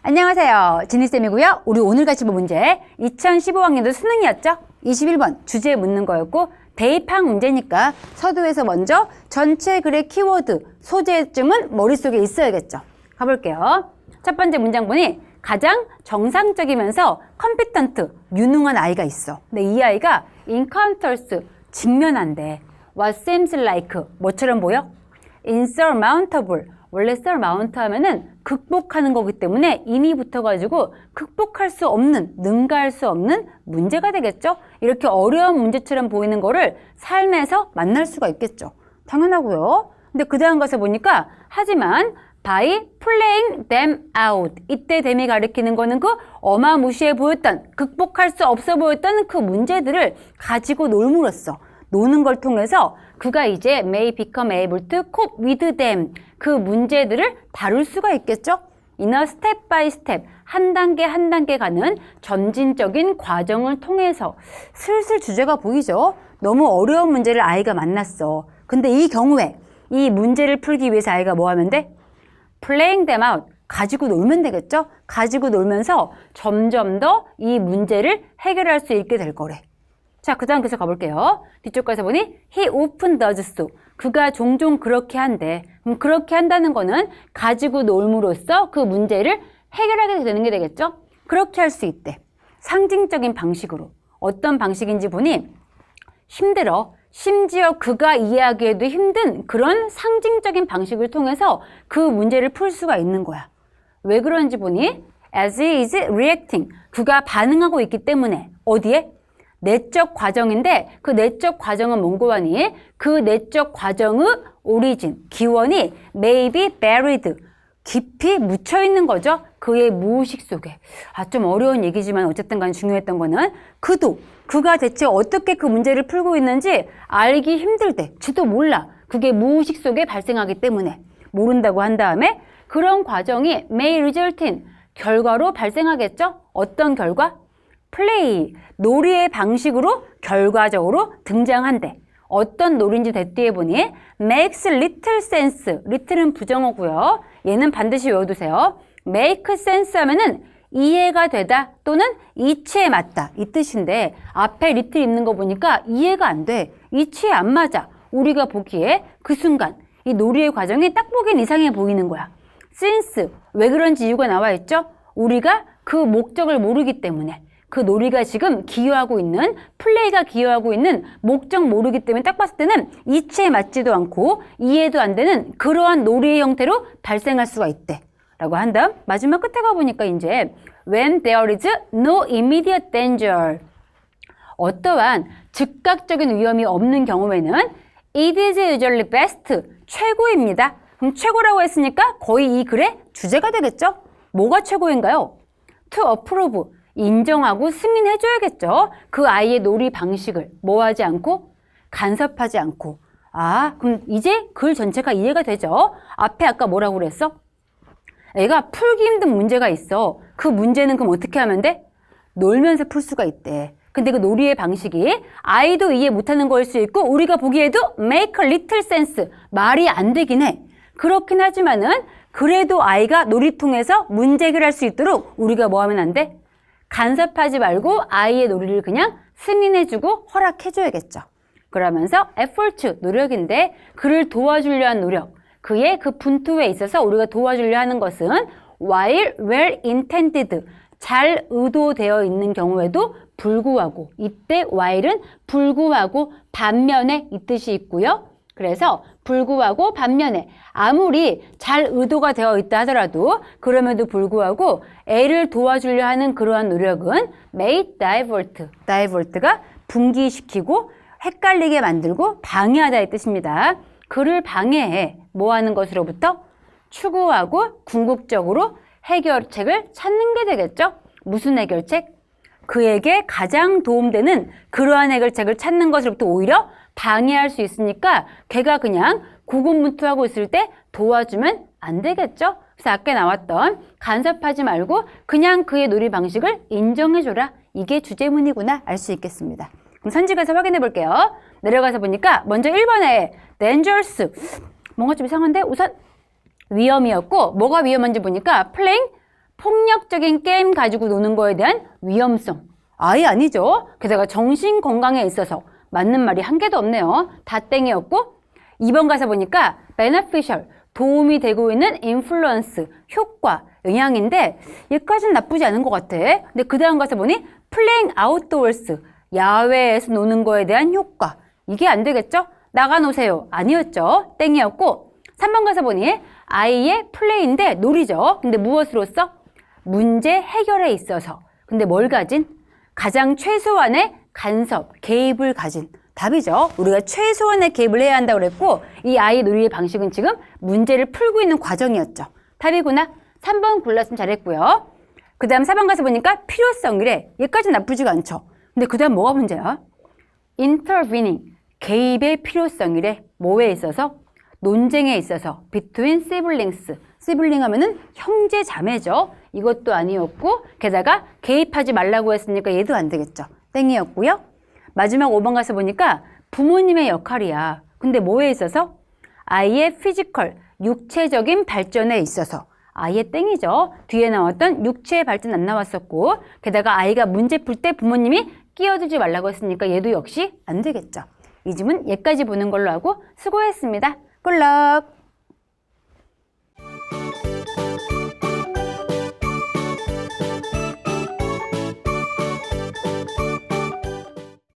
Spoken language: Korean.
안녕하세요. 지니쌤이고요. 우리 오늘 같이 볼 문제 2015학년도 수능이었죠? 21번 주제 묻는 거였고 대입항 문제니까 서두에서 먼저 전체 글의 키워드, 소재쯤은 머릿속에 있어야겠죠. 가볼게요. 첫 번째 문장 보니 가장 정상적이면서 컴피턴트, 유능한 아이가 있어. 근데 이 아이가 encounters, 직면한대. What seems like, 뭐처럼 보여? insurmountable, 원래 surmount 하면은 극복하는 거기 때문에 인이 붙어가지고 극복할 수 없는, 능가할 수 없는 문제가 되겠죠? 이렇게 어려운 문제처럼 보이는 거를 삶에서 만날 수가 있겠죠. 당연하고요. 근데 그 다음 가서 보니까 하지만 by playing them out, 이때 them이 가리키는 거는 그 어마무시해 보였던, 극복할 수 없어 보였던 그 문제들을 가지고 놀므로써 노는 걸 통해서 그가 이제 may become able to cope with them, 그 문제들을 다룰 수가 있겠죠? in a step by step, 한 단계 한 단계 가는 점진적인 과정을 통해서. 슬슬 주제가 보이죠? 너무 어려운 문제를 아이가 만났어. 근데 이 경우에 이 문제를 풀기 위해서 아이가 뭐 하면 돼? playing them out, 가지고 놀면 되겠죠? 가지고 놀면서 점점 더 이 문제를 해결할 수 있게 될 거래. 자, 그 다음 계속 가볼게요. 뒤쪽 가서 보니 he often does so, 그가 종종 그렇게 한대. 그럼 그렇게 한다는 거는 가지고 놀므로써 그 문제를 해결하게 되는 게 되겠죠? 그렇게 할 수 있대. 상징적인 방식으로. 어떤 방식인지 보니 힘들어. 심지어 그가 이해하기에도 힘든 그런 상징적인 방식을 통해서 그 문제를 풀 수가 있는 거야. 왜 그런지 보니 as he is reacting, 그가 반응하고 있기 때문에. 어디에? 내적 과정인데 그 내적 과정은 뭔고 하니? 그 내적 과정의 오리진, 기원이 may be buried, 깊이 묻혀있는 거죠. 그의 무의식 속에. 좀 어려운 얘기지만 어쨌든 간에 중요했던 거는 그가 대체 어떻게 그 문제를 풀고 있는지 알기 힘들대. 지도 몰라. 그게 무의식 속에 발생하기 때문에. 모른다고 한 다음에 그런 과정이 may result in, 결과로 발생하겠죠? 어떤 결과? 플레이, 놀이의 방식으로 결과적으로 등장한대. 어떤 놀이인지 대뒤에 보니 makes little sense, little은 부정어고요. 얘는 반드시 외워두세요. make sense 하면은 이해가 되다 또는 이치에 맞다, 이 뜻인데 앞에 little 있는 거 보니까 이해가 안 돼. 이치에 안 맞아. 우리가 보기에 그 순간 이 놀이의 과정이 딱 보기엔 이상해 보이는 거야. since, 왜 그런지 이유가 나와 있죠? 우리가 그 목적을 모르기 때문에. 그 놀이가 지금 기여하고 있는, 플레이가 기여하고 있는 목적 모르기 때문에 딱 봤을 때는 이치에 맞지도 않고 이해도 안 되는 그러한 놀이의 형태로 발생할 수가 있대. 라고 한 다음 마지막 끝에 가보니까 이제 when there is no immediate danger, 어떠한 즉각적인 위험이 없는 경우에는 it is usually best, 최고입니다. 그럼 최고라고 했으니까 거의 이 글의 주제가 되겠죠? 뭐가 최고인가요? to approve, 인정하고 승인해줘야겠죠. 그 아이의 놀이 방식을 뭐 하지 않고? 간섭하지 않고. 그럼 이제 글 전체가 이해가 되죠? 앞에 아까 뭐라고 그랬어? 애가 풀기 힘든 문제가 있어. 그 문제는 그럼 어떻게 하면 돼? 놀면서 풀 수가 있대. 근데 그 놀이의 방식이 아이도 이해 못하는 거일 수 있고 우리가 보기에도 make a little sense, 말이 안 되긴 해. 그렇긴 하지만은 그래도 아이가 놀이통에서 문제 해결할 수 있도록 우리가 뭐 하면 안 돼? 간섭하지 말고 아이의 놀이를 그냥 승인해주고 허락해줘야겠죠. 그러면서 effort, 노력인데 그를 도와주려 한 노력, 그의 그 분투에 있어서 우리가 도와주려 하는 것은 while well intended, 잘 의도되어 있는 경우에도 불구하고, 이때 while은 불구하고 반면에 이 뜻이 있고요. 그래서 불구하고 반면에 아무리 잘 의도가 되어 있다 하더라도 그럼에도 불구하고 애를 도와주려 하는 그러한 노력은 may divert, divert가 분기시키고 헷갈리게 만들고 방해하다의 뜻입니다. 그를 방해해 뭐 하는 것으로부터? 추구하고 궁극적으로 해결책을 찾는 게 되겠죠? 무슨 해결책? 그에게 가장 도움되는 그러한 해결책을 찾는 것으로부터 오히려 방해할 수 있으니까 걔가 그냥 고군분투하고 있을 때 도와주면 안 되겠죠? 그래서 아까 나왔던 간섭하지 말고 그냥 그의 놀이 방식을 인정해줘라. 이게 주제문이구나 알 수 있겠습니다. 그럼 선지가서 확인해 볼게요. 내려가서 보니까 먼저 1번에 dangerous, 뭔가 좀 이상한데 우선 위험이었고 뭐가 위험한지 보니까 playing 폭력적인 게임 가지고 노는 거에 대한 위험성. 아예 아니죠. 게다가 정신 건강에 있어서 맞는 말이 한 개도 없네요. 다 땡이었고 2번 가서 보니까 beneficial, 도움이 되고 있는 influence, 효과, 영향인데 얘까지는 나쁘지 않은 것 같아. 근데 그 다음 가서 보니 playing outdoors, 야외에서 노는 거에 대한 효과. 이게 안 되겠죠? 나가 노세요. 아니었죠. 땡이었고 3번 가서 보니 아이의 플레이인데 놀이죠. 근데 무엇으로써? 문제 해결에 있어서. 근데 뭘 가진? 가장 최소한의 간섭, 개입을 가진. 답이죠. 우리가 최소한의 개입을 해야 한다고 그랬고 이 아이 놀이의 방식은 지금 문제를 풀고 있는 과정이었죠. 답이구나. 3번 골랐으면 잘했고요. 그 다음 4번 가서 보니까 필요성이래. 얘까지 나쁘지가 않죠. 근데 그 다음 뭐가 문제야? intervening, 개입의 필요성이래. 뭐에 있어서? 논쟁에 있어서. between siblings. sibling 하면은 형제 자매죠. 이것도 아니었고 게다가 개입하지 말라고 했으니까 얘도 안 되겠죠. 땡이었고요. 마지막 5번 가서 보니까 부모님의 역할이야. 근데 뭐에 있어서? 아이의 피지컬, 육체적인 발전에 있어서. 아예 땡이죠. 뒤에 나왔던 육체의 발전 안 나왔었고 게다가 아이가 문제 풀 때 부모님이 끼어들지 말라고 했으니까 얘도 역시 안 되겠죠. 이 질문 얘까지 보는 걸로 하고 수고했습니다. 굿럭!